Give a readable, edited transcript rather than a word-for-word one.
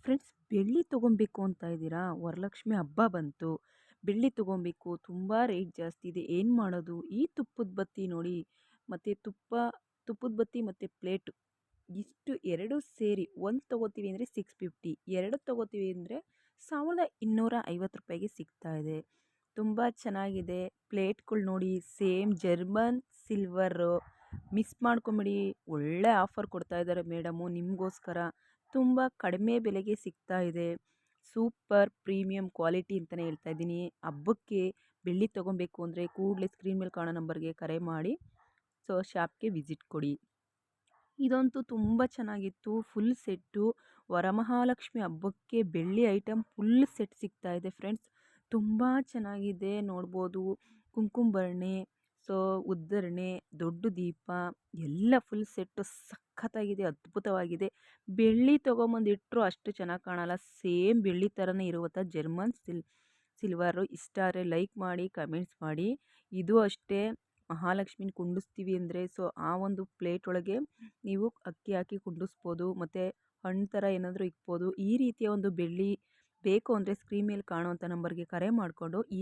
Friends, ಬೆಳ್ಳಿ ತೊಗೊಬೇಕು ಅಂತ ಇದ್ದೀರಾ? ವರಲಕ್ಷ್ಮಿ ಹಬ್ಬ ಬಂತು. ಬೆಳ್ಳಿ ತೊಗೊಬೇಕು, ತುಂಬ ರೇಟ್ ಜಾಸ್ತಿ ಇದೆ. ಏನು ಮಾಡೋದು? ಈ ತುಪ್ಪದ ಬತ್ತಿ ನೋಡಿ, ಮತ್ತು ತುಪ್ಪದ ಬತ್ತಿ ಮತ್ತು ಪ್ಲೇಟು ಇಷ್ಟು 2 ಸೇರಿ ಒಂದು ತೊಗೋತೀವಿ ಅಂದರೆ 650, 2 ತೊಗೋತೀವಿ ಅಂದರೆ ₹1250ಗೆ ಸಿಗ್ತಾ ಇದೆ. ತುಂಬ ಚೆನ್ನಾಗಿದೆ. ಪ್ಲೇಟ್ಗಳು ನೋಡಿ, ಸೇಮ್ ಜರ್ಮನ್ ಸಿಲ್ವರು. ಮಿಸ್ ಮಾಡ್ಕೊಂಬಿಡಿ. ಒಳ್ಳೆ ಆಫರ್ ಕೊಡ್ತಾ ಇದ್ದಾರೆ ಮೇಡಮು ನಿಮಗೋಸ್ಕರ. ತುಂಬ ಕಡಿಮೆ ಬೆಲೆಗೆ ಸಿಗ್ತಾ ಇದೆ. ಸೂಪರ್ ಪ್ರೀಮಿಯಂ ಕ್ವಾಲಿಟಿ ಅಂತಲೇ ಹೇಳ್ತಾ ಇದ್ದೀನಿ. ಹಬ್ಬಕ್ಕೆ ಬೆಳ್ಳಿ ತೊಗೊಬೇಕು ಅಂದರೆ ಕೂಡಲೇ ಸ್ಕ್ರೀನ್ ಮೇಲೆ ಕಾಣೋ ನಂಬರ್ಗೆ ಕರೆ ಮಾಡಿ. ಸೊ ಶಾಪ್ಗೆ ವಿಸಿಟ್ ಕೊಡಿ. ಇದಂತೂ ತುಂಬ ಚೆನ್ನಾಗಿತ್ತು. Full set. ವರಮಹಾಲಕ್ಷ್ಮಿ ಹಬ್ಬಕ್ಕೆ ಬೆಳ್ಳಿ ಐಟಮ್ ಫುಲ್ ಸೆಟ್ ಸಿಗ್ತಾ ಇದೆ ಫ್ರೆಂಡ್ಸ್. ತುಂಬ ಚೆನ್ನಾಗಿದೆ ನೋಡ್ಬೋದು. ಕುಂಕುಮಭರಣಿ, ಸೊ ಉದ್ದರಣೆ, ದೊಡ್ಡ ದೀಪ ಎಲ್ಲ ಫುಲ್ ಸೆಟ್ಟು ಸಖತ್ತಾಗಿದೆ, ಅದ್ಭುತವಾಗಿದೆ. ಬೆಳ್ಳಿ ತೊಗೊಂಬಂದಿಟ್ರು ಅಷ್ಟು ಚೆನ್ನಾಗಿ ಕಾಣಲ್ಲ. ಸೇಮ್ ಬೆಳ್ಳಿ ಥರನೇ ಇರುವಂಥ ಜರ್ಮನ್ ಸಿಲ್ವರು. ಇಷ್ಟ ಆದರೆ ಲೈಕ್ ಮಾಡಿ, ಕಮೆಂಟ್ಸ್ ಮಾಡಿ. ಇದು ಅಷ್ಟೇ, ಮಹಾಲಕ್ಷ್ಮಿನ ಕುಂಡಿಸ್ತೀವಿ ಅಂದರೆ ಸೊ ಆ ಒಂದು ಪ್ಲೇಟ್ ಒಳಗೆ ನೀವು ಅಕ್ಕಿ ಹಾಕಿ ಕುಂಡಿಸ್ಬೋದು, ಮತ್ತು ಹಣ್ಣು ಥರ ಏನಾದರೂ ಇಕ್ಬೋದು. ಈ ರೀತಿಯ ಒಂದು ಬೆಳ್ಳಿ ಬೇಕು ಅಂದರೆ ಸ್ಕ್ರೀನ್ ಮೇಲೆ ಕಾಣುವಂಥ ನಂಬರ್ಗೆ ಕರೆ ಮಾಡಿಕೊಂಡು